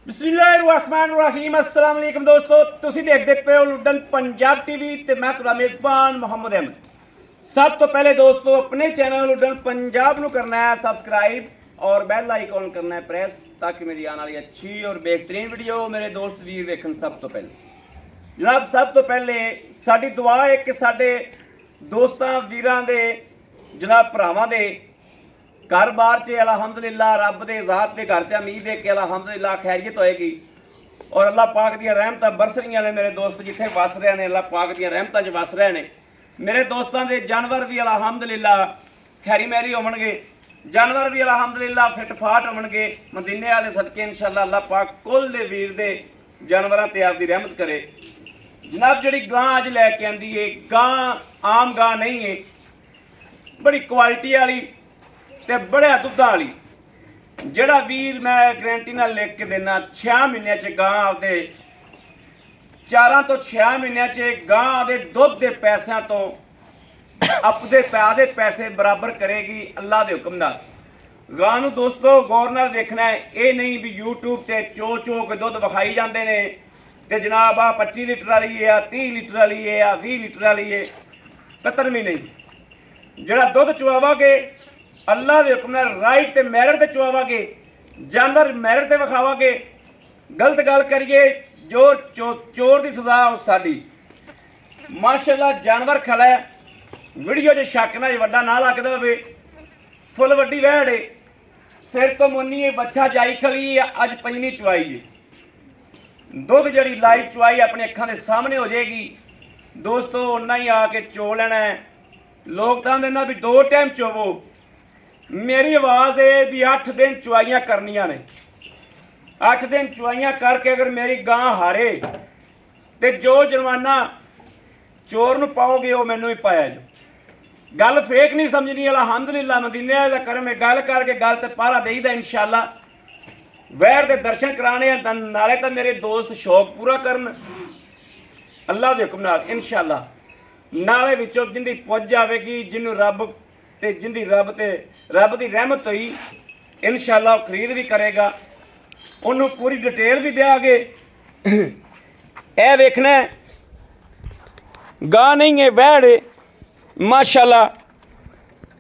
बिस्मिल्लाहिर्रहमानिर्रहीम अस्सलाम वालेकुम दोस्तों, तुसी देखते पे हो लुडन पंजाब टीवी ते मैं तुहाडा मेजबान मोहम्मद अहमद। सब तो पहले दोस्तों अपने चैनल लुडन पंजाब नू करना है सब्सक्राइब और बेल आइकॉन करना है प्रेस, ताकि मेरी आने वाली अच्छी और बेहतरीन वीडियो मेरे दोस्त वीर देखन। सब तो पहले जनाब, सब तो पहले साडी दुआ है कि साडे दोस्तां वीरां दे जनाब भरावां दे घर बार च अलहमदुलिल्लाह रब के ज़ात के घर च उम्मीद है कि अलहमदुलिल्लाह खैरियत होएगी और अल्लाह पाक दी रहमतां बरस रही ने। मेरे दोस्त जिथे वस रहे हैं अल्लाह पाक दी रहमतां च वस रहे हैं। मेरे दोस्तों के जानवर भी अलहमदुलिल्लाह खैरी मैरी होवणगे, जानवर भी अलहमदुलिल्लाह फिट फाट होवणगे। मदीने वाले सदके इंशाअल्लाह अल्लाह पाक कुल दे वीर दे जानवरां ते आपदी रहमत करे। जनाब जिहड़ी गां अज लैके आंदी है, गां आम गां नहीं है, बड़ी क्वालिटी वाली ते बड़े दुद्धा वाली। जड़ा वीर मैं गारंटी नाल लिख के देना 6 महीनों च गां आपदे 4 तो 6 महीनों च गां दे दुध के पैसों तो अपने आधे पैसे बराबर करेगी अल्लाह के हुक्म नाल। गां नूं दोस्तों गौर नाल देखना है, ये नहीं भी यूट्यूब ते चो चो के दुध विखाई जाते हैं ते जनाब आ 25 लीटर वाली है, 30 लीटर वाली है, 20 लीटर वाली है, कतर भी नहीं। जड़ा दुध चुआवागे अल्लाह के हुक्म राइट ते मैरिट ते चुआवागे, जानवर मैरिट ते विखावागे। गलत गल करिए जो चोर की सजा उस साड़ी। माशाअल्लाह जानवर खड़ा है, वीडियो च शक ना वड्डा ना लगता हो, फुल वड्डी वैड़ है, सिर तो मुन्नी है, बच्चा जाई खली है, अज 5वीं चुआई है। दुध जड़ी लाइव चुआई अपने अखां के सामने हो जाएगी दोस्तों, उन्ना ही आके चो लेना है। लोग तो आंदे ना भी 2 टाइम चोवो, मेरी आवाज़ है भी 8 दिन चुआइयाँ करनिया ने। 8 दिन चुआइयाँ करके अगर मेरी गां हारे तो जो जुर्माना चोर नूं पाओगे वो मैनू ही पाया जो। गल फेक नहीं समझनी, अलहमदुलिल्लाह मदीने दा करम है। गल करके गल ते पहरा देईदा इंशाअल्लाह। वैर दे दर्शन कराने नाले तो मेरे दोस्त शौक पूरा करन अल्लाह के हुक्म नाल इंशाअल्लाह। नाले विचों जिंदी पुज जाएगी, जिन्हों रब ते जिंदी रब की रहमत हुई इंशाअल्लाह वो खरीद भी करेगा, उन्होंने पूरी डिटेल भी देंगे। यह वेखना है गां नहीं है वैड़ है माशाअल्लाह।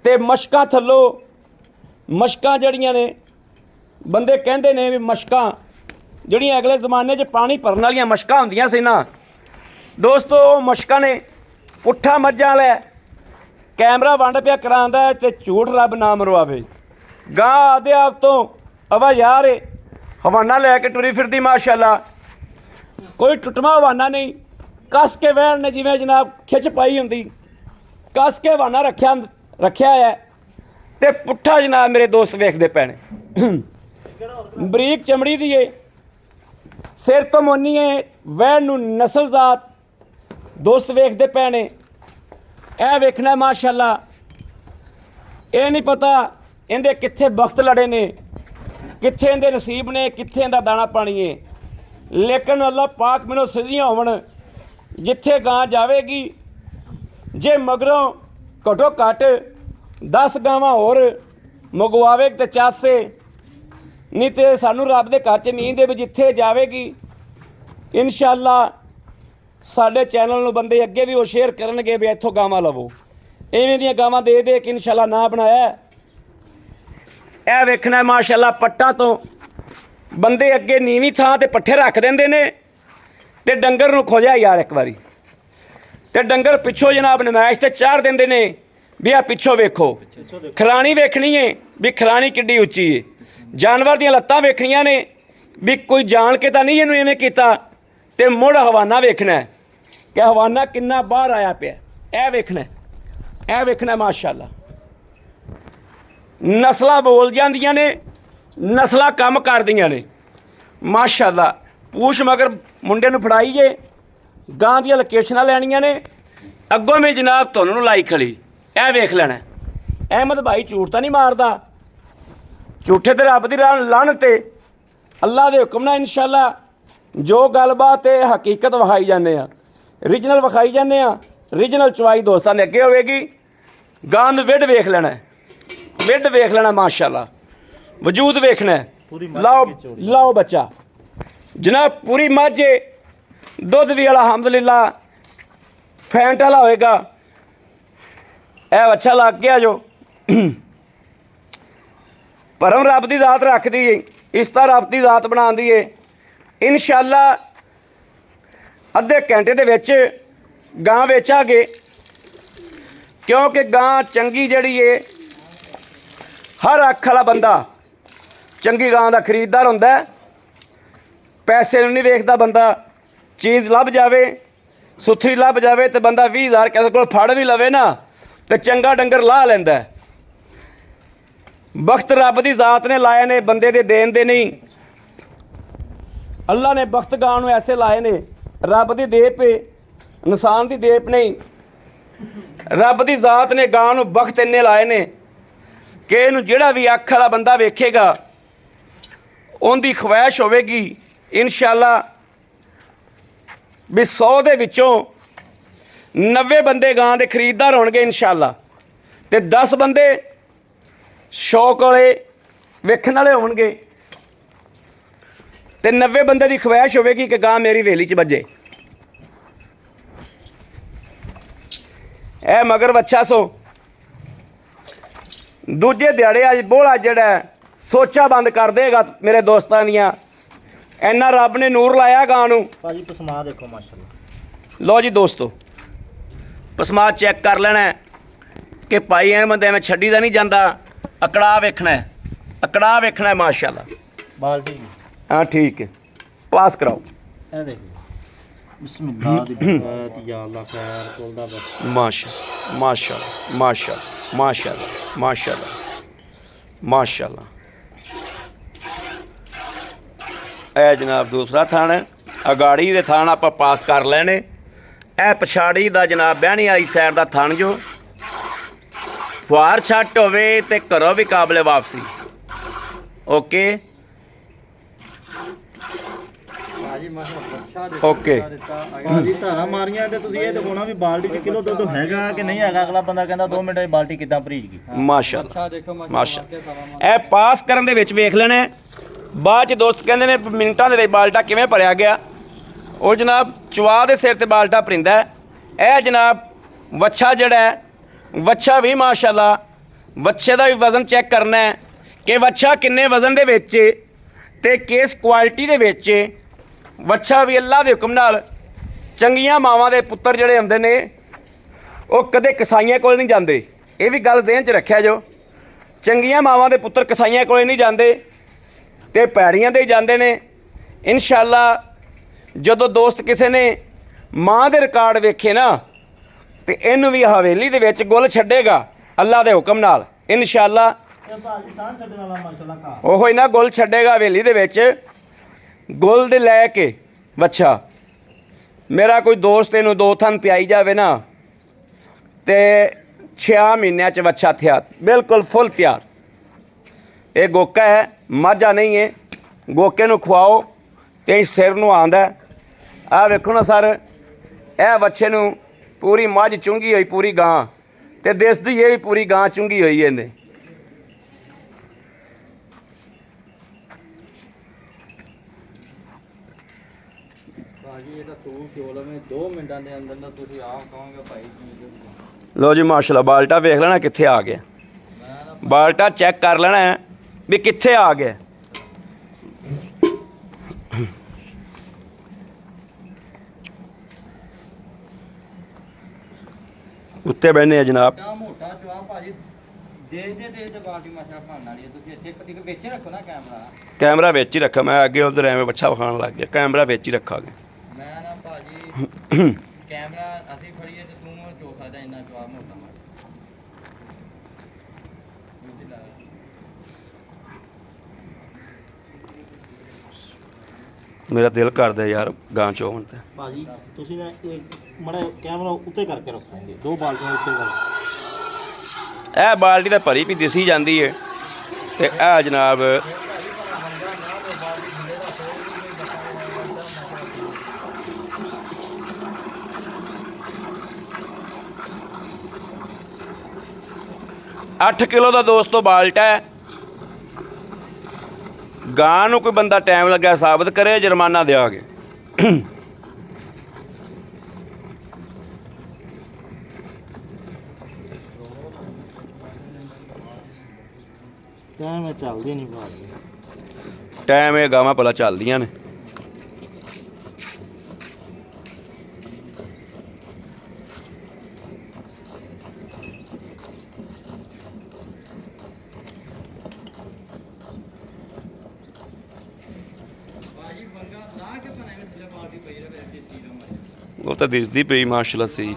ते मशकां थल्लों मशकां जड़ियां ने बंदे कहते ने भी मशकां जड़ियां अगले ज़माने च पानी भरन वाली मशकां होंदियां सी ना दोस्तों, मशकां ने पुट्ठा मज्जां वाला कैमरा वंड पिया करांदा है ते झूठ रब ना मरवावे। गां आदे आप तो अवा यार है, हवाना लैके टुरी फिरदी माशाअल्लाह, कोई टुटमा हवाना नहीं, कस के वैन ने जिवें जनाब खिच पाई होंदी, कस के हवाना रखा है ते पुट्ठा जनाब मेरे दोस्त वेखदे पे ने। बरीक चमड़ी दी है, सिर तो मोनी है, वैन नूं नस्लजात दोस्त वेखदे पे ने। यह वेखना माशाअल्लाह, ये नहीं पता इहदे कित्थे वक्त लड़े ने, कित्थे इहदे नसीब ने, कित्थे इहदा दाना पानी है। लेकिन अल्लाह पाक मैनूं सदियां होवन जिथे गां जाएगी, जे मगरों घटो घट 10 गावां होर मंगवावे तो चासे, नहीं तो सानू रब के घर च नींद भी जिथे जाएगी इंशाअल्लाह। साडे चैनल नूं बंदे अगे भी वो शेयर करनगे भी इत्थों गावां लवो, इवें दियां गावां दे दे के इंशाअल्लाह ना बनाया। यह वेखना माशाअल्लाह, पट्टां तो बंदे अगे नीवीं थां ते पट्ठे रख देंदे ने ते डंगर नूं खोजा यार एक बारी, ते डंगर पिछों जनाब नमैश ते चाढ़ देंदे ने भी आ पिछों वेखो। खरानी वेखनी है भी खरानी किड्डी उच्ची है, जानवर दियां लत्तां वेखनियां ने भी कोई जान के तो नहीं इहनूं इवें कीता, ते मुड़ हवाना वेखना है कि हवाना किन्ना बाहर आया पिया। यह वेखना है, यह वेखना माशाअल्लाह। नस्लां बोल जांदियां ने, नस्लां कम करदियां ने माशाअल्लाह। पूछ मगर मुंडे नूं फड़ाईए, गां दियां लोकेशनां लैणियां ने, अगों में जनाब तुहानूं नूं लाई खली। यह वेख लेना। अहमद भाई झूठ तो नहीं मारदा, झूठे ते रब दी लानत ते अल्लाह दे हुक्म नाल इंशाअल्लाह जो गलबात है हकीकत विखाई जाने, रिजनल विखाई जाने, रिजनल चुआई दोस्तों ने अगे होगी। गां नूं विड वेख लेना, विड वेख लेना माशाअल्लाह, वजूद वेखना है। लाओ लाओ बच्चा, जनाब पूरी मझ दुध भी अलहमदुलिल्ला फैंट वाला होएगा। ए अच्छा लग गया जो परम रब की जात रख दी, इस तरह रब की जात बना दी है। इंशाअल्लाह अद्धे घंटे दे विच गां बेचांगे, क्योंकि गां चंगी जिहड़ी है हर अख वाला बंदा चंगी गां का खरीददार हुंदा है। पैसे नहीं वेखदा बंदा, चीज़ लभ जाए सुथरी लभ जाए तो बंदा 20,000 किसी को फड़ भी लवे ना तो चंगा डंगर ला लैंदा है। बख्त रब की जात ने लाए ने, बंदे दे देन दे नहीं। अल्लाह ने बख्त गां नूं ऐसे लाए ने, रब की दे पे इंसान की दे पे नहीं। रब की जात ने गां नूं बख्त इन्ने लाए ने कि इहनूं जिहड़ा भी अख वाला बंदा वेखेगा उनकी ख्वाहिश होवेगी इंशाअल्लाह भी 100 दे विचों 90 बंदे गां दे खरीददार होणगे इंशाअल्लाह, ते 10 बंदे शौक वाले वेखण वाले होणगे, ते 90 बंदे की ख्वाहिश होवेगी कि गां मेरी वेली च बजे। ए मगर बच्चा सो दूजे दिहाड़े अज बोला जिहड़ा सोचा बंद कर देगा मेरे दोस्तां दियां। इन्ना रब ने नूर लाया गां नूं। भाजी पसमा देखो माशाल्लाह। लो जी दोस्तों पसमा चेक कर लेना है कि भाई एं बंदे में छड्डी दा नहीं जांदा। अकड़ा वेखना है, अकड़ा वेखना है माशाल्लाह। बाल्टी हाँ ठीक है, पास कराओ। ए देखो बिस्मिल्लाह दी बरकत या अल्लाह खैर कोलदा बस। माशाल्लाह माशाल्लाह माशाल्लाह माशाल्लाह माशाल्लाह माशाल्लाह। ए जनाब दूसरा थान है, अगाड़ी दे थान आप पास कर लेने। ए पछाड़ी दा जनाब बहनी वाली साइड दा थान जो फुहार छट होवे ते घरों भी काबले वापसी। ओके भाजी माशाल्लाह अच्छा देखो। ओके भाजी धारा मारियां ते तुसीं ये देखो ना भी बाल्टी च किलो दुੱਧ हैगा कि नहीं हैगा। अगला बंदा कहंदा 2 मिनट च बाल्टी किदां भरीज गई। माशाल्लाह अच्छा देखो माशाल्लाह। ए पास करन दे विच वेख लेने, बाद च दोस्त कहंदे ने मिनटां दे विच बाल्टा किवें भरिया गया। ਉਹ जनाब चवा के सिर ते बाल्टा परिंदा है। यह जनाब वच्छा जड़ा है, वच्छा भी माशाल्लाह वच्छे का भी वज़न चेक करना है कि वच्छा किन्ने वज़न दे विच ते किस क्वालिटी दे विच। वच्छा भी अल्लाह के हुक्म नाल चंगियां मावां दे पुत्तर जड़े हुंदे ने वो कदे कसाइयां कोल नहीं जांदे। ये भी गल ज़हन च रखिया जो, चंगियां मावां दे पुत्तर कसाइयां कोल नहीं जांदे ते पैड़ियां दे जांदे ने। इंशाअल्लाह जदों दोस्त किसी ने माँ के रिकॉर्ड वेखे ना तो इनू भी हवेली दे विच गुल छड्डेगा अल्लाह के हुक्म नाल इंशाअल्लाह। ओहो ही ना गुल छड्डेगा हवेली दे विच। गुल दे लैके बच्चा मेरा कोई दोस्त इनू 2 थन पियाई जाए ना तो 6 महीनों च बच्चा तैयार, बिल्कुल फुल तैयार। ये गोका है, माझा नहीं है। गोके नू खुआओ तो सिर नू आंदा। आ वेखो ना सर, यह बच्चे नू पूरी मझ चुंगी हुई पूरी गां ते दिसदी ये भी पूरी गां चुंगी हुई है। लो जी माशाल्लाह बाल्टा वेख लेना कित्थे आ गया, बाल्टा चेक कर लेना है भी कित्थे आ गया। उत्ते बहने जनाब कैमरा विच ही रखा। मैं अगे उधर एवं बच्चा विखाण लग गया, कैमरा विच ही रखा गया। मेरा दिल करदा यार गां चोवन ते भाजी तुसी ना एक मड़ा कैमरा उत्ते करके रखोगे। 2 बाल्टियां उत्ते कर। ए बाल्टी तो भरी भी दिसी जाती है ते ए जनाब $8 किलो का दोस्तों बाल्टा है। ਗਾਂ ਨੂੰ ਕੋਈ ਬੰਦਾ ਟਾਈਮ ਲੱਗਿਆ ਸਾਬਤ ਕਰੇ, ਜੁਰਮਾਨਾ ਦਿਆਂਗੇ। ਤਾਂ ਮੈਂ ਚੱਲਦੀ ਨਹੀਂ ਬਾਤ। ਟਾਈਮ ਇਹ ਗਾਵਾਂ ਭਲਾ ਚੱਲਦੀਆਂ ਨੇ। ਉਹ ਤਾਂ ਦਿਸਦੀ ਪਈ ਮਾਸ਼ਾਅੱਲਾ ਸਹੀ।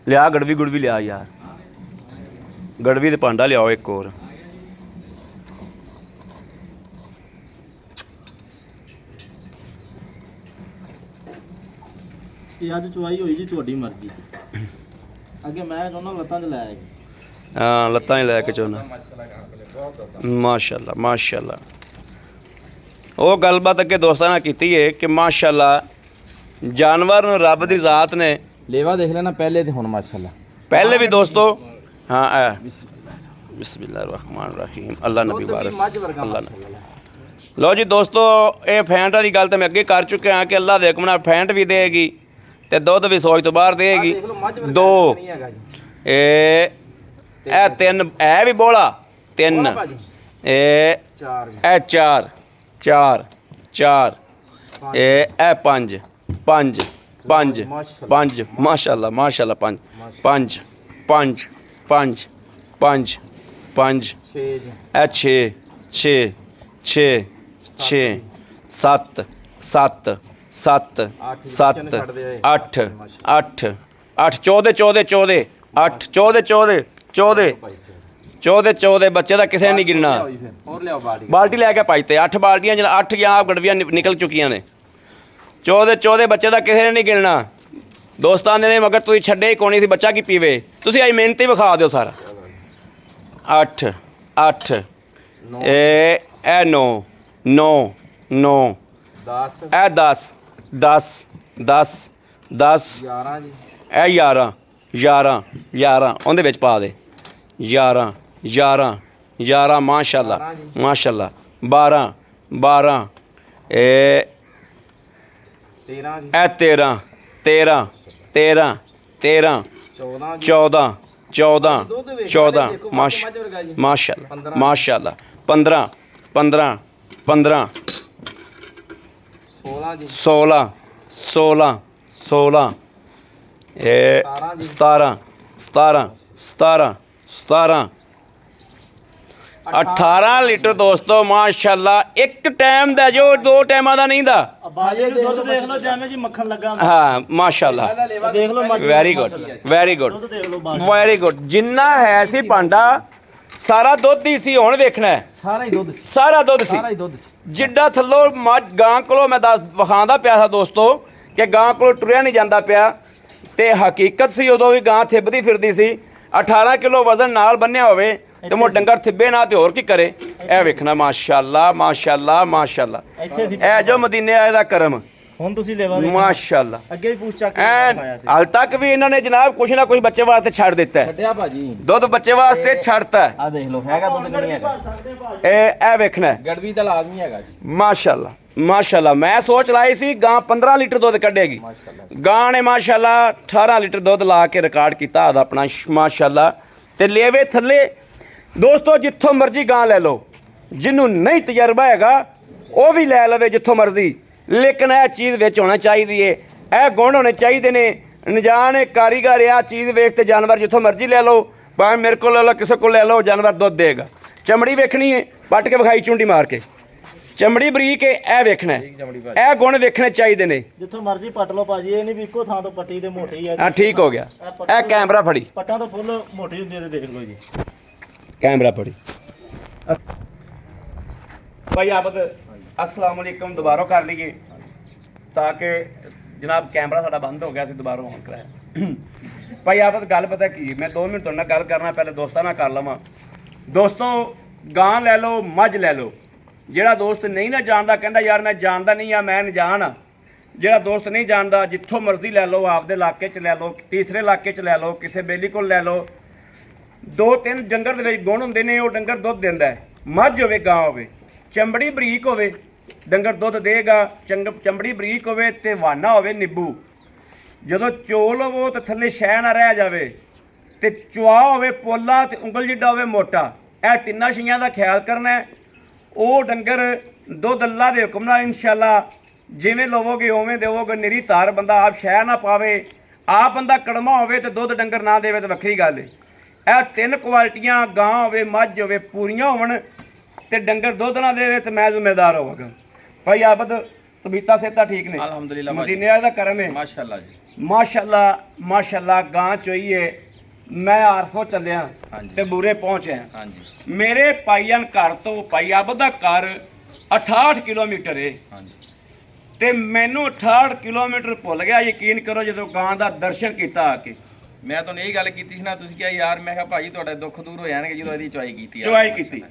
ਲਿਆ ਗੜਵੀ ਗੁੜਵੀ ਲਿਆ ਯਾਰ, ਗੜਵੀ ਤੇ ਭਾਂਡਾ ਲਿਆਓ ਇੱਕ ਹੋਰ। ਇਹ ਅੱਜ ਚੁਆਈ ਹੋਈ ਜੀ, ਤੁਹਾਡੀ ਮਰਜ਼ੀ। ਅੱਗੇ ਮੈਂ ਚਾਹੁੰਦਾ ਲੱਤਾਂ 'ਚ ਲੈ ਆਏ। ਹਾਂ ਲੱਤਾਂ ਹੀ ਲੈ ਕੇ ਚਾਹੁੰਦਾ। ਮਾਸ਼ਾਅੱਲਾ ਮਾਸ਼ਾਅੱਲਾ। ਉਹ ਗੱਲਬਾਤ ਅੱਗੇ ਦੋਸਤਾਂ ਨਾਲ ਕੀਤੀ ਹੈ ਕਿ ਮਾਸ਼ਾਅੱਲਾ ਜਾਨਵਰ ਨੂੰ ਰੱਬ ਦੀ ਜ਼ਾਤ ਨੇ ਲੇਵਾ ਦੇਖ ਲੈਣਾ ਪਹਿਲੇ ਤੇ ਹੁਣ ਮਾਸ਼ਾਅੱਲਾ। ਪਹਿਲੇ ਵੀ ਦੋਸਤੋ ਹਾਂ ਬਿਸਮਿल्लाह रहमान रहीम अल्लाह नबी वारिस अल्लाह ने। ਲਓ ਜੀ ਦੋਸਤੋ ਇਹ ਫੈਂਟ ਦੀ ਗੱਲ ਤਾਂ ਮੈਂ ਅੱਗੇ ਕਰ ਚੁੱਕਿਆ ਹਾਂ ਕਿ ਅੱਲਾਹ ਦੇ ਹੁਕਮ ਨਾਲ ਫੈਂਟ ਵੀ ਦੇਗੀ ਤੇ ਦੁੱਧ ਵੀ ਸੋਚ ਤੋਂ ਬਾਹਰ ਦੇਗੀ। ਦੋ ਇਹ ਤਿੰਨ, ਇਹ ਵੀ ਬੋਲਾ ਤਿੰਨ, ਇਹ ਚਾਰ ਚਾਰ ਚਾਰ, ਇਹ ਪੰਜ ਪੰਜ ਪੰਜ ਪੰਜ ਮਾਸ਼ਾਅੱਲਾ ਮਾਸ਼ਾਅੱਲਾ, ਪੰਜ ਪੰਜ ਪੰਜ ਪੰਜ ਪੰਜ ਪੰਜ, ਇਹ ਛੇ ਛੇ ਛੇ ਛੇ, ਸੱਤ ਸੱਤ ਸੱਤ ਸੱਤ, ਅੱਠ ਅੱਠ ਅੱਠ, ਚੌਦੇ ਚੌਦੇ ਚੌਦੇ, ਅੱਠ ਚੌਦੇ ਚੌਦੇ ਚੌਦੇ ਚੌਦੇ ਚੌਦੇ। ਬੱਚੇ ਦਾ ਕਿਸੇ ਨੇ ਨਹੀਂ ਗਿਣਨਾ। ਬਾਲਟੀ ਲੈ ਕੇ ਪਾਈ ਤੇ 8 ਬਾਲਟੀਆਂ ਜਿਹੜਾ 8 ਜਾਂ ਆਪ ਗੜਵੀਆਂ ਨਿਕਲ ਚੁੱਕੀਆਂ ਨੇ। ਚੌਦੇ ਚੌਦੇ ਬੱਚੇ ਦਾ ਕਿਸੇ ਨੇ ਨਹੀਂ ਗਿਣਨਾ। ਦੋਸਤਾਂ ਨੇ ਮਗਰ ਤੁਸੀਂ ਛੱਡੇ ਹੀ ਕੋਣੀ ਸੀ, ਬੱਚਾ ਕੀ ਪੀਵੇ। ਤੁਸੀਂ ਆਈ ਮਿਹਨਤੀ ਵਿਖਾ ਦਿਓ ਸਾਰਾ। 8 8, ਇਹ 9 9 9, ਇਹ 10 10 10 10, ਇਹ 11 11 11, ਉਹਦੇ ਵਿੱਚ ਪਾ ਦੇ 11 11 11 ਮਾਸ਼ਾਅੱਲਾ ਮਾਸ਼ਾਅੱਲਾ। 12 12, ਇਹ 13 13 13 13, 14 14 14 ਮਾਸ਼ਾਅੱਲਾ ਮਾਸ਼ਾਅੱਲਾ। 15 15 15, 16 16 16, ਇਹ 17 17 17 17, 18 ਲੀਟਰ ਦੋਸਤੋ ਮਾਸ਼ਾਅੱਲਾ। ਇੱਕ ਟਾਈਮ ਦਾ ਜੋ, ਦੋ ਟਾਈਮਾਂ ਦਾ ਨਹੀਂ ਦਾ। ਬਾਜੇ ਨੂੰ ਦੁੱਧ ਦੇਖ ਲਓ ਜਿਵੇਂ ਜੀ ਮੱਖਣ ਲੱਗਾ ਹੁੰਦਾ। ਹਾਂ ਮਾਸ਼ਾਅੱਲਾ ਦੇਖ ਲਓ ਮੱਝ। ਵੈਰੀ ਗੁੱਡ ਵੈਰੀ ਗੁੱਡ ਦੁੱਧ ਦੇਖ ਲਓ ਬਾਜੇ। Very good. ਜਿੰਨਾ ਹੈ ਸੀ ਭਾਂਡਾ ਸਾਰਾ ਦੁੱਧ ਹੀ ਸੀ। ਹੁਣ ਵੇਖਣਾ ਹੈ ਸਾਰਾ ਹੀ ਦੁੱਧ ਸੀ, ਸਾਰਾ ਦੁੱਧ ਸੀ। ਸਾਰਾ ਹੀ ਦੁੱਧ ਸੀ। ਜਿੱਡਾ ਥੱਲੋਂ ਮੱਝ ਗਾਂ ਕੋਲੋਂ ਮੈਂ ਦੱਸ ਵਿਖਾਉਂਦਾ ਪਿਆ ਸੀ ਦੋਸਤੋ ਕਿ ਗਾਂ ਕੋਲੋਂ ਟੁਰਿਆ ਨਹੀਂ ਜਾਂਦਾ ਪਿਆ, ਤੇ ਹਕੀਕਤ ਸੀ ਉਦੋਂ ਵੀ ਗਾਂ ਥਿੱਬਦੀ ਫਿਰਦੀ ਸੀ। 18 ਕਿਲੋ ਵਜ਼ਨ ਨਾਲ ਬੰਨਿਆ ਹੋਵੇ ਤੇ ਮੋ ਡੰਗਰ ਥਿੱਬੇ ਨਾ ਤੇ ਹੋਰ ਕੀ ਕਰੇ। ਇਹ ਵੇਖਣਾ ਮਾਸ਼ਾਅੱਲਾ ਮਾਸ਼ਾਅੱਲਾ ਮਾਸ਼ਾਅੱਲਾ। ਇੱਥੇ ਸੀ ਇਹ ਜੋ ਮਦੀਨੇ ਆਏ ਦਾ ਕਰਮ ਹੁਣ ਤੁਸੀਂ ਲੈਵਾ ਦੇ ਮਾਸ਼ਾਅੱਲਾ। ਅੱਗੇ ਵੀ ਪੁੱਛ ਚੱਕ ਕੇ ਐਨ ਖਾਇਆ ਸੀ। ਹਾਲ ਤੱਕ ਵੀ ਇਹਨਾਂ ਨੇ ਜਨਾਬ ਕੁਛ ਨਾ ਕੁਛ ਬੱਚੇ ਵਾਸਤੇ ਛੱਡ ਦਿੱਤਾ ਹੈ। ਛੱਡਿਆ ਭਾਜੀ ਦੁੱਧ ਬੱਚੇ ਵਾਸਤੇ ਛੱਡਤਾ ਹੈ। ਆ ਦੇਖ ਲਓ ਹੈਗਾ ਦੁੱਧ ਨਹੀਂ ਹੈਗਾ। ਇਹ ਵੇਖਣਾ ਹੈ। ਗੜਵੀ ਤਾਂ ਲਾਜ਼ਮੀ ਹੈਗਾ ਜੀ ਮਾਸ਼ਾਅੱਲਾ ਮਾਸ਼ਾਅੱਲਾ। ਮੈਂ ਸੋਚ ਲਾਈ ਸੀ ਗਾਂ 15 ਲੀਟਰ ਦੁੱਧ ਕੱਢੇਗੀ। ਮਾਸ਼ਾਅੱਲਾ। ਗਾਂ ਨੇ ਮਾਸ਼ਾਅੱਲਾ 18 ਲੀਟਰ ਦੁੱਧ ਲਾ ਕੇ ਰਿਕਾਰਡ ਕੀਤਾ ਆਦਾ ਆਪਣਾ ਮਾਸ਼ਾਅੱਲਾ। ਤੇ ਲੇਵੇ ਥੱਲੇ ਦੋਸਤੋ ਜਿੱਥੋਂ ਮਰਜ਼ੀ ਗਾਂ ਲੈ ਲਓ, ਜਿਹਨੂੰ ਨਹੀਂ ਤਜਰਬਾ ਹੈਗਾ ਉਹ ਵੀ ਲੈ ਲਵੇ ਜਿੱਥੋਂ ਮਰਜ਼ੀ, ਲੇਕਿਨ ਇਹ ਚੀਜ਼ ਵਿੱਚ ਹੋਣਾ ਚਾਹੀਦੀ ਏ। ਇਹ ਗੁਣ ਹੋਣੇ ਚਾਹੀਦੇ ਨੇ। ਅਣਜਾਣ ਕਾਰੀਗਰ ਆ ਚੀਜ਼ ਵੇਖ ਤੇ ਜਾਨਵਰ ਜਿੱਥੋਂ ਮਰਜ਼ੀ ਲੈ ਲਓ, ਭਾਵੇਂ ਮੇਰੇ ਕੋਲ ਲੈ ਲਓ, ਕਿਸੇ ਕੋਲ ਲੈ ਲਓ, ਜਾਨਵਰ ਦੁੱਧ ਦੇਗਾ। ਚਮੜੀ ਵੇਖਣੀ ਹੈ, ਪੱਟ ਕੇ ਵਿਖਾਈ ਚੁੰਡੀ ਮਾਰ ਕੇ, ਚਮੜੀ ਬਰੀਕ ਹੈ, ਇਹ ਵੇਖਣਾ ਹੈ। ਇਹ ਗੁਣ ਵੇਖਣੇ ਚਾਹੀਦੇ ਨੇ। ਜਿੱਥੋਂ ਮਰਜ਼ੀ ਪੱਟ ਲਓ ਭਾਜੀ, ਇਹ ਨਹੀਂ ਵੀ ਇੱਕੋ ਥਾਂ ਤੋਂ ਪੱਟੀ ਤੇ ਮੋਟੀ ਹੀ ਆ। ਹਾਂ ਠੀਕ ਹੋ ਗਿਆ। ਇਹ ਕੈਮਰਾ ਫੜੀ, ਪੱਟਾਂ ਤੋਂ ਫੁੱਲ ਮੋਟੀ ਹੁੰਦੀ ਹੈ, ਦੇਖ ਲਓ ਜੀ ਕੈਮਰਾ ਫੜੀ। ਭਾਈ ਆਬਦ अस्सलाम वालेकुम दोबारा कर लीए ताकि जनाब कैमरा साडा बंद हो गया सी, दोबारा ऑन कराया। भाई आबद गल पता की, मैं 2 मिनट तुहाडे नाल गल करना, पहले दोस्तां नाल कर लवां। दोस्तों गां लै लो, मझ लै लो। जिहड़ा दोस्त नहीं ना जानदा, कहंदा यार मैं जानदा नहीं आ, मैं अनजान आ, ਜਿਹੜਾ ਦੋਸਤ ਨਹੀਂ ਜਾਣਦਾ, ਜਿੱਥੋਂ ਮਰਜ਼ੀ ਲੈ ਲਓ, ਆਪਦੇ ਇਲਾਕੇ 'ਚ ਲੈ ਲਓ, ਤੀਸਰੇ ਇਲਾਕੇ 'ਚ ਲੈ ਲਓ, ਕਿਸੇ ਬੇਲੀ ਕੋਲ ਲੈ ਲਓ। 2-3 ਡੰਗਰ ਦੇ ਵਿੱਚ ਗੁਣ ਹੁੰਦੇ ਨੇ। ਉਹ ਡੰਗਰ ਦੁੱਧ ਦਿੰਦਾ ਹੈ, ਮੱਝ ਹੋਵੇ ਗਾਂ ਹੋਵੇ, ਚਮੜੀ ਬਰੀਕ ਹੋਵੇ ਡੰਗਰ ਦੁੱਧ ਦੇਗਾ। ਚਮੜੀ ਬਰੀਕ ਹੋਵੇ ਤੇ ਵਾਨਾ ਹੋਵੇ ਨਿੰਬੂ। ਜਦੋਂ ਚੋਲ ਹੋਵੋ ਤੇ ਥੱਲੇ ਸ਼ੈ ਨਾ ਰਹਿ ਜਾਵੇ, ਤੇ ਚੁਆ ਹੋਵੇ ਪੋਲਾ ਤੇ ਉਂਗਲ ਜਿੱਡਾ ਹੋਵੇ ਮੋਟਾ। ਇਹ ਤਿੰਨਾਂ ਸ਼ੀਆਂ ਦਾ ਖਿਆਲ ਕਰਨਾ ਹੈ। ਉਹ ਡੰਗਰ ਦੁੱਧ ਅੱਲਾ ਦੇ ਹੁਕਮ ਨਾਲ ਇਨਸ਼ਾਅੱਲਾ ਜਿਵੇਂ ਲਵੋਗੇ ਉਵੇਂ ਦੇਵੋਗੇ। ਨਿਰੀ ਧਾਰ ਬੰਦਾ ਆਪ ਸ਼ੈ ਨਾ ਪਾਵੇ, ਆਪ ਬੰਦਾ ਕੜਮਾ ਹੋਵੇ ਤੇ ਦੁੱਧ ਡੰਗਰ ਨਾ ਦੇਵੇ ਤਾਂ ਵੱਖਰੀ ਗੱਲ ਹੈ। ਇਹ 3 ਕੁਆਲਿਟੀਆਂ ਗਾਂ ਹੋਵੇ ਮੱਝ ਹੋਵੇ ਪੂਰੀਆਂ ਹੋਣ ਤੇ ਡੰਗਰ ਦੁੱਧ ਨਾ ਦੇਵੇ ਤੇ ਮੈਂ ਜ਼ਿੰਮੇਦਾਰ ਹੋਵਾਂਗਾ। ਭਾਈ ਆਬਦ ਤਬੀਤਾ ਸੇਤਾ ਠੀਕ ਨੇ? ਅਲਹਮਦੁਲਿਲਾ ਮਦੀਨੇ ਵਾਲੇ ਦਾ ਕਰਮ ਹੈ। ਮਾਸ਼ਾਅੱਲਾ ਜੀ, ਮਾਸ਼ਾਅੱਲਾ ਮਾਸ਼ਾਅੱਲਾ। ਗਾਂ ਚੋਈਏ ਮੈਂ ਆਰਫੋ ਚੱਲਿਆ ਹਾਂਜੀ। ਤੇ ਬੂਰੇ ਪਹੁੰਚਿਆ। ਹਾਂਜੀ ਮੇਰੇ ਭਾਈਆਨ ਘਰ ਤੋਂ ਭਾਈ ਆਬਦ ਦਾ ਘਰ 68 ਕਿਲੋਮੀਟਰ ਹੈ ਹਾਂਜੀ। ਤੇ ਮੈਨੂੰ 68 ਕਿਲੋਮੀਟਰ ਭੁੱਲ ਗਿਆ। ਯਕੀਨ ਕਰੋ ਜਦੋਂ ਗਾਂ ਦਾ ਦਰਸ਼ਨ ਕੀਤਾ ਆ ਕੇ। ਮੈਂ ਤੁਹਾਨੂੰ ਇਹ ਗੱਲ ਕੀਤੀ ਸੀ ਨਾ, ਤੁਸੀਂ ਕਿਹਾ ਯਾਰ, ਮੈਂ ਕਿਹਾ ਭਾਜੀ ਤੁਹਾਡੇ ਦੁੱਖ ਦੂਰ ਹੋ ਜਾਣਗੇ ਜਦੋਂ ਇਹਦੀ ਚੁਆਈ ਕੀਤੀ। ਚੁਆਈ ਕੀਤੀ।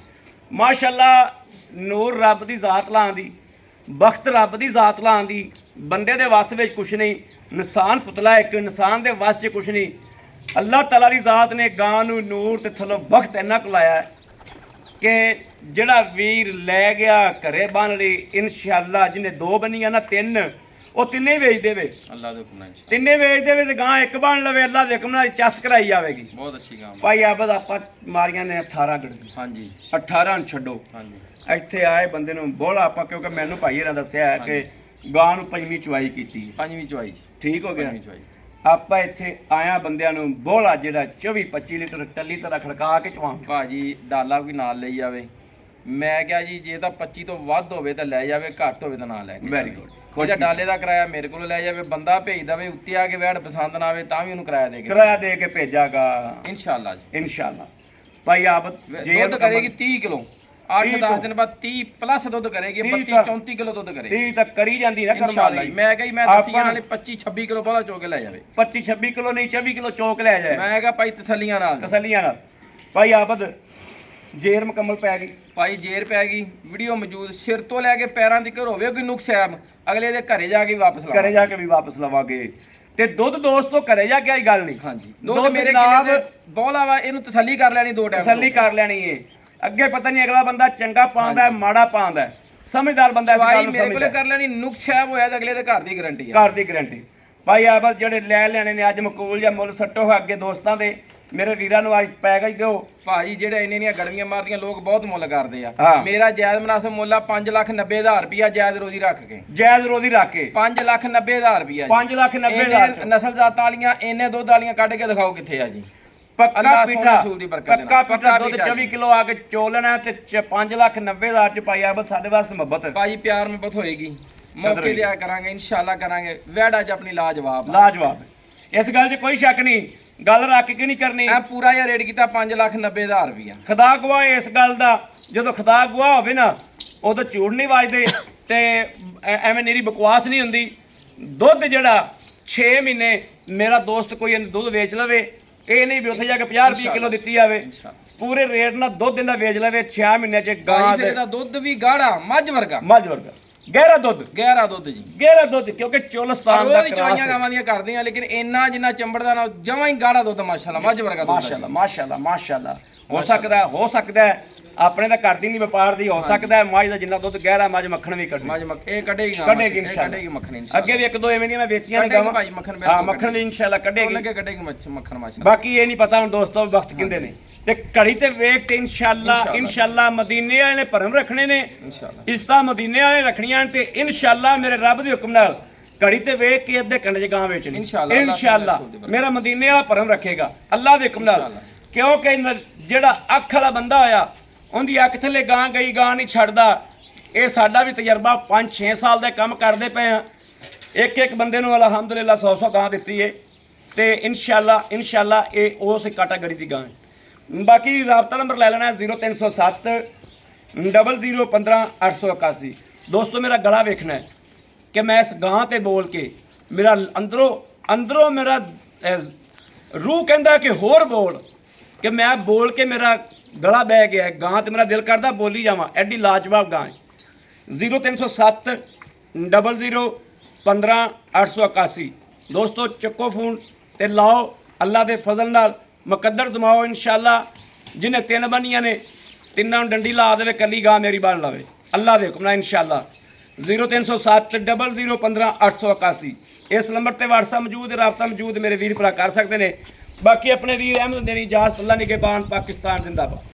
ਮਾਸ਼ਾਅੱਲਾ ਨੂਰ ਰੱਬ ਦੀ ਜ਼ਾਤ ਲਾਂ ਦੀ, ਬਖਤ ਰੱਬ ਦੀ ਜ਼ਾਤ ਲਾਂ ਦੀ। ਬੰਦੇ ਦੇ ਵੱਸ ਵਿੱਚ ਕੁਛ ਨਹੀਂ। ਇਨਸਾਨ ਪੁਤਲਾ ਇੱਕ, ਇਨਸਾਨ ਦੇ ਵੱਸ 'ਚ ਕੁਛ ਨਹੀਂ। ਅੱਲਾਹ ਤਾਲਾ ਦੀ ਜ਼ਾਤ ਨੇ ਗਾਂ ਨੂੰ ਨੂਰ ਤੇ ਥੱਲੋਂ ਬਖਤ ਇੰਨਾ ਕੁ ਲਾਇਆ ਕਿ ਜਿਹੜਾ ਵੀਰ ਲੈ ਗਿਆ ਘਰੇ ਬੰਨ ਲਈ ਇਨਸ਼ਾਅੱਲਾ। ਜਿਹਨੇ 2 ਬੰਨੀਆਂ ਨਾ 3, ਉਹ ਤਿੰਨੇ ਵੇਚ ਦੇਵੇ। ਅੱਲਾਹ ਦੇ ਹੁਕਮ ਨਾਲ ਤਿੰਨੇ ਵੇਚ ਦੇਵੇ ਤੇ ਗਾਂ ਇੱਕ ਬਣ ਲਵੇ। ਅੱਲਾਹ ਦੇ ਹੁਕਮ ਨਾਲ ਚਸ ਕਰਾਈ ਜਾਵੇਗੀ। ਬਹੁਤ ਅੱਛੀ ਗਾਂ। ਭਾਈ ਆਬਦ ਆਪਾਂ ਮਾਰੀਆਂ ਨੇ 18 ਗੜੀਆਂ। ਹਾਂਜੀ 18 ਨੂੰ ਛੱਡੋ। ਹਾਂਜੀ। ਇੱਥੇ ਆਏ ਬੰਦੇ ਨੂੰ ਬੋਲਾ ਆਪਾਂ, ਕਿਉਂਕਿ ਮੈਨੂੰ ਭਾਈ ਇਹਨਾਂ ਦੱਸਿਆ ਹੈ ਕਿ ਗਾਂ ਨੂੰ 5ਵੀਂ ਚੁਆਈ ਕੀਤੀ ਹੈ। 5ਵੀਂ ਚੁਆਈ। ਠੀਕ ਹੋ ਗਿਆ। 5ਵੀਂ ਚੁਆਈ। ਆਪਾਂ ਇੱਥੇ ਆਇਆ ਬੰਦਿਆਂ ਨੂੰ ਬੋਲਾ ਜਿਹੜਾ 24-25 ਲੀਟਰ ਟੱਲੀ ਤਰ੍ਹਾਂ ਖੜਕਾ ਕੇ ਚਵਾਵਾਂਗੇ। ਭਾਜੀ ਡਾਲਾ ਕੋਈ ਨਾਲ ਲਈ ਜਾਵੇ। ਮੈਂ ਕਿਹਾ ਜੀ ਜੇ ਤਾਂ 25 ਤੋਂ ਵੱਧ ਹੋਵੇ ਤਾਂ ਲੈ ਜਾਵੇ, ਘੱਟ ਹੋਵੇ ਤਾਂ ਨਾ ਲੈ ਕੇ। Very good. ਜਾਂ ਡਾਲੇ ਦਾ ਕਿਰਾਇਆ ਮੇਰੇ ਕੋਲ ਲੈ ਜਾਵੇ, ਬੰਦਾ ਭੇਜ ਦਵੇ, ਉੱਤੇ ਆ ਕੇ ਵੈੜ ਪਸੰਦ ਨਾ ਆਵੇ ਤਾਂ ਵੀ ਉਹਨੂੰ ਕਿਰਾਇਆ ਦੇ ਕੇ ਭੇਜਾਗਾ ਇਨਸ਼ਾਅੱਲਾ ਜੀ। ਇਨਸ਼ਾਅੱਲਾ। ਭਾਈ ਆਬਦ ਦੁੱਧ ਕਰੇਗੀ 30 ਕਿਲੋ। 8-10 ਦਿਨ ਬਾਅਦ 30 ਪਲੱਸ ਦੁੱਧ ਕਰੇਗੀ। 32-34 ਕਿਲੋ ਦੁੱਧ ਕਰੇਗੀ। 30 ਤੱਕ ਕਰੀ ਜਾਂਦੀ ਨਾ ਕਰਮ ਇਨਸ਼ਾਅੱਲਾ ਵਾਲੀ। ਜੀ। ਮੈਂ ਕਹੀ ਮੈਂ ਦੱਸੀਆਂ ਨਾਲੇ 25-26 ਕਿਲੋ ਬੋਲਾ ਚੋ ਕੇ ਲੈ ਜਾਵੇ। 25-26 ਕਿਲੋ ਨਹੀਂ 24 ਕਿਲੋ ਚੌਕ ਲੈ ਜਾਏ। ਮੈਂ ਕਿਹਾ ਭਾਈ ਤਸੱਲੀਆਂ ਨਾਲ। ਤਸੱਲੀਆਂ ਨਾਲ। ਭਾਈ ਆਬਦ ਜੇਰ ਮੁਕੰਮਲ ਪੈ ਗਈ। ਭਾਈ ਜੇਰ ਪੈ ਗਈ, ਵੀਡੀਓ ਮੌਜੂਦ। ਸਿਰ ਤੋਂ ਲੈ ਕੇ ਪੈਰਾਂ ਤੱਕ ਹੋਵੇ ਕੋਈ ਨੁਕਸ ਹੈ, ਅਗਲੇ ਦੇ ਘਰੇ ਜਾ ਕੇ ਵਾਪਸ ਲਾ। ਘਰੇ ਜਾ ਕੇ ਵੀ ਵਾਪਸ ਲਵਾਂਗੇ। ਤੇ ਦੁੱਧ ਦੋਸਤੋ ਘਰੇ ਜਾ ਕੇ ਆਈ ਗੱਲ ਨਹੀਂ। ਹਾਂਜੀ ਦੁੱਧ ਮੇਰੇ ਕਿਲੇ ਤੇ ਬੋਲਾ ਵਾ, ਇਹਨੂੰ ਤਸੱਲੀ ਕਰ ਲੈਣੀ 2 ਟਾਈਮ। ਤਸੱਲੀ ਕਰ ਲੈਣੀ ਏ। ਅੱਗੇ ਪਤਾ ਨਹੀਂ ਅਗਲਾ ਬੰਦਾ ਚੰਗਾ ਪਾਉਂਦਾ ਹੈ ਮਾੜਾ ਪਾਉਂਦਾ ਹੈ। ਸਮਝਦਾਰ ਬੰਦਾ ਇਸ ਗੱਲ ਨੂੰ ਮੇਰੇ ਕੋਲੇ ਸਮਝਦਾ। ਕਰ ਲੈਣੀ, ਨੁਕਸ ਹੈ ਹੋਇਆ ਤਾਂ ਅਗਲੇ ਦੇ ਘਰ ਦੀ ਗਾਰੰਟੀ ਹੈ। ਘਰ ਦੀ ਗਾਰੰਟੀ। ਭਾਈ ਆਬਦ ਜਿਹੜੇ ਲੈ ਲੈਣੇ ਨੇ ਅੱਜ ਮਕੂਲ ਜਾਂ ਮੁੱਲ ਸੱਟੋ ਹੈ ਅੱਗੇ ਦੋਸਤਾਂ ਦੇ, ਮੇਰੇ ਵੀਰਾਂ ਨੂੰ ਅੱਜ ਪੈ ਗਈ ਦਿਓ। ਭਾਜੀ ਜਿਹੜੇ ਇੰਨੀਆਂ ਗੜਵੀਆਂ ਮਾਰਦੀਆਂ ਲੋਕ ਬਹੁਤ ਮੁੱਲ ਕਰਦੇ ਆ। ਹਾਂ। ਮੇਰਾ ਜਾਇਜ਼ ਮੁਨਾਸਬ ਮੁੱਲ ਆ 5,90,000 ਰੁਪਿਆ ਜਾਇਜ਼ ਰੋਜ਼ੀ ਰੱਖ ਕੇ। ਜਾਇਜ਼ ਰੋਜ਼ੀ ਰੱਖ ਕੇ 5,90,000 ਰੁਪਿਆ। 5,90,000 ਨਸਲ ਜ਼ਾਤਾਂ ਵਾਲੀਆਂ ਇੰਨੇ ਦੁੱਧ ਵਾਲੀਆਂ ਕੱਢ ਕੇ ਦਿਖਾਓ ਕਿੱਥੇ ਆ ਜੀ। ਪੱਕਾ ਅੱਲਾਹ ਪੀਠਾ ਸੋਹਣੇ ਰਸੂਲ ਦੀ ਬਰਕਤ ਦੇ ਨਾਲ। ਪੱਕਾ ਪੀਠਾ ਪੱਕਾ ਦੁੱਧ ਪੀਠਾ 24 ਕਿਲੋ ਆ ਕੇ ਚੋਲਣਾ ਤੇ 5,90,000 ਚ ਪਾਈ ਆਬਦ ਸਾਡੇ ਵਾਸਤੇ ਮੁਹੱਬਤ ਹੈ। ਭਾਜੀ ਪਿਆਰ ਮੁਹੱਬਤ ਹੋਏਗੀ, ਮੌਕੇ ਦਿਆ ਕਰਾਂਗੇ ਇਨਸ਼ਾਅੱਲਾ ਕਰਾਂਗੇ। ਵੈੜਾ ਚ ਆਪਣੀ ਲਾਜਵਾਬ ਆ। ਲਾਜਵਾਬ। ਇਸ ਗੱਲ 'ਚ ਕੋਈ ਸ਼ੱਕ ਨਹੀਂ, ਗੱਲ ਰੱਖ ਕੇ ਨਹੀਂ ਕਰਨੀ। ਐ ਪੂਰਾ ਜਿਹਾ ਰੇਟ ਕੀਤਾ 5,90,000 ਰੁਪਿਆ। ਖੁਦਾ ਗਵਾਹ ਇਸ ਗੱਲ ਦਾ, ਜਦੋਂ ਖੁਦਾ ਗਵਾਹ ਹੋਵੇ ਨਾ ਉਦੋਂ ਝੂਠ ਨਹੀਂ ਵੱਜਦੇ ਤੇ ਐਵੇਂ ਨਿਰੀ ਬਕਵਾਸ ਨਹੀਂ ਹੁੰਦੀ। ਦੁੱਧ ਜਿਹੜਾ 6 ਮਹੀਨੇ ਮੇਰਾ ਦੋਸਤ ਕੋਈ ਦੁੱਧ ਵੇਚ ਲਵੇ, ਇਹ ਨਹੀਂ ਵੀ ਉੱਥੇ ਜਾ ਕੇ 50 ਰੁਪਏ ਕਿਲੋ ਦਿੱਤੀ ਜਾਵੇ। ਪੂਰੇ ਰੇਟ ਨਾਲ ਦੁੱਧ ਦਿੰਦਾ ਵੇਚ ਲਵੇ 6 ਮਹੀਨੇ ਚ ਗਾਂ ਭਾਜੀ ਫਿਰ ਇਹਦਾ ਦੁੱਧ ਵੀ ਗਾੜਾ ਮੱਝ ਵਰਗਾ। ਮੱਝ ਵਰਗਾ ਗਹਿਰਾ ਦੁੱਧ। ਗਹਿਰਾ ਦੁੱਧ ਜੀ। ਗਹਿਰਾ ਦੁੱਧ ਕਿਉਂਕਿ ਚੋਲਸਤਾਨ ਦਾ ਰੋਜ਼ ਚਵਾਈਆਂ ਗਾਵਾਂ ਦੀਆਂ ਕਰਦੇ ਆ, ਲੇਕਿਨ ਇੰਨਾ ਜਿੰਨਾ ਚੰਬੜਦਾ ਨਾ ਜਮਾਂ ਹੀ ਗਾੜਾ ਦੁੱਧ ਮਾਸ਼ਾਅੱਲਾ ਮੱਝ ਵਰਗਾ ਦੁੱਧ। ਮਾਸ਼ਾਅੱਲਾ ਮਾਸ਼ਾਅੱਲਾ ਮਾਸ਼ਾਅੱਲਾ। ਹੋ ਸਕਦਾ ਹੈ ਆਪਣੇ ਤਾਂ ਕਰਦੀ ਨਹੀਂ ਵਪਾਰ ਦੀ, ਹੋ ਸਕਦਾ ਹੈ ਮੱਝ ਦਾ ਜਿੰਨਾ ਦੁੱਧ ਗਹਿਰਾ ਮੱਝ ਮੱਖਣ ਵੀ ਕੱਢੇ। ਮੱਝ ਇਹ ਕੱਢੇਗੀ ਗਾਂ, ਕੱਢੇਗੀ ਇਹ ਇਨਸ਼ਾਅੱਲਾ। ਕੱਢੇਗੀ ਮੱਖਣ ਇਨਸ਼ਾਅੱਲਾ। ਅੱਗੇ ਵੀ 1-2 ਐਵੇਂ ਦੀਆਂ ਮੈਂ ਵੇਚੀਆਂ ਨੇ ਕੱਢੇਗੀ ਗਾਵਾਂ। ਭਾਈ ਮੱਖਣ ਬਿਲਕੁਲ ਹਾਂ ਮੱਖਣ ਵੀ ਇਨਸ਼ਾਅੱਲਾ ਕੱਢੇਗੀ। ਲੱਗੇ ਕੱਢੇਗੀ ਮੱਖਣ ਮਾਸ਼ਾਅੱਲਾ। ਬਾਕੀ ਇਹ ਨਹੀਂ ਪਤਾ ਹੁਣ ਦੋਸਤੋ ਵਕਤ ਕਿੰਦੇ ਨੇ ਤੇ ਘੜੀ ਤੇ ਵੇਖ ਤੇ ਇਨਸ਼ਾਅੱਲਾ ਮਦੀਨੇ ਵਾਲੇ ਨੇ ਭਰਮ ਰੱਖਣੇ ਨੇ। ਇਨਸ਼ਾਅੱਲਾ ਇਸ ਤਾਂ ਮਦੀਨੇ ਵਾਲੇ ਰੱਖਣੀਆਂ ਤੇ ਇਨਸ਼ਾਅੱਲਾ ਮੇਰੇ ਰੱਬ ਦੇ ਹੁਕਮ ਨਾਲ ਘੜੀ ਤੇ ਵੇਖ ਕੇ ਅੱਧੇ ਘੰਟੇ ਚ ਗਾਂ ਵੇਚਣੀ। ਇਨਸ਼ਾਅੱਲਾ ਮੇਰਾ ਮਦੀਨੇ ਵਾਲਾ ਭਰਮ ਰੱਖੇਗਾ ਅੱਲਾਹ ਦੇ ਹੁਕਮ ਨਾਲ। ਕਿਉਂਕਿ ਜਿਹੜਾ ਅੱਖ ਵਾਲਾ ਬੰਦਾ ਹੋਇਆ ਉਹਦੀ ਅੱਖ ਥੱਲੇ ਗਾਂ ਗਈ, ਗਾਂ ਨਹੀਂ ਛੱਡਦਾ। ਇਹ ਸਾਡਾ ਵੀ ਤਜਰਬਾ 5-6 ਸਾਲ ਦਾ ਕੰਮ ਕਰਦੇ ਪਏ ਆ। ਇੱਕ ਬੰਦੇ ਨੂੰ ਅਲਹਮਦੁਲਿਲਾ 100 ਗਾਂ ਦਿੱਤੀ ਏ ਤੇ ਇਨਸ਼ਾਅੱਲਾ ਇਹ ਉਸ ਕੈਟਾਗਰੀ ਦੀ ਗਾਂ ਹੈ। ਬਾਕੀ ਰਾਬਤਾ ਨੰਬਰ ਲੈ ਲੈਣਾ 0307 0015 881। ਦੋਸਤੋ ਮੇਰਾ ਗਲਾ ਵੇਖਣਾ ਹੈ ਕਿ ਮੈਂ ਇਸ ਗਾਂ ਤੇ ਬੋਲ ਕੇ ਮੇਰਾ ਅੰਦਰੋਂ ਮੇਰਾ ਰੂਹ ਕਹਿੰਦਾ ਕਿ ਹੋਰ ਬੋਲ, ਕਿ ਮੈਂ ਬੋਲ ਕੇ ਮੇਰਾ ਗਲਾ ਬਹਿ ਗਿਆ ਹੈ। ਗਾਂ ਤੇ ਮੇਰਾ ਦਿਲ ਕਰਦਾ ਬੋਲੀ ਜਾਵਾਂ, ਐਡੀ ਲਾਜਵਾਬ ਗਾਂ ਹੈ। 0307 00 15881 ਦੋਸਤੋ ਚੱਕੋ ਫੋਨ ਤੇ ਲਾਓ, ਅੱਲਾ ਦੇ ਫਜ਼ਲ ਨਾਲ ਮੁਕੱਦਰ ਜਮਾਓ ਇਨਸ਼ਾਅੱਲਾ। ਜਿਹਨੇ 3 ਬੰਨੀਆਂ ਨੇ ਤਿੰਨਾਂ ਨੂੰ ਡੰਡੀ ਲਾ ਦੇਵੇ, ਕੱਲੀ ਗਾਂ ਮੇਰੀ ਬਣ ਲਵੇ ਅੱਲਾ ਦੇ ਹੁਕਮ ਨਾਲ ਇਨਸ਼ਾਅੱਲਾ। 0307 0015 881 ਇਸ ਨੰਬਰ ਤੇ WhatsApp ਮੌਜੂਦ, ਰਾਬਤਾ ਮੌਜੂਦ, ਮੇਰੇ ਵੀਰ ਭਰਾ ਕਰ ਸਕਦੇ ਨੇ। ਬਾਕੀ ਆਪਣੇ ਵੀਰ ਅਹਿਮਦ ਦੇਣੀ ਇਜਾਜ਼ਤ, ਅੱਲਾ ਨਿਗਹਿਬਾਨ, ਪਾਕਿਸਤਾਨ ਜ਼ਿੰਦਾਬਾਦ।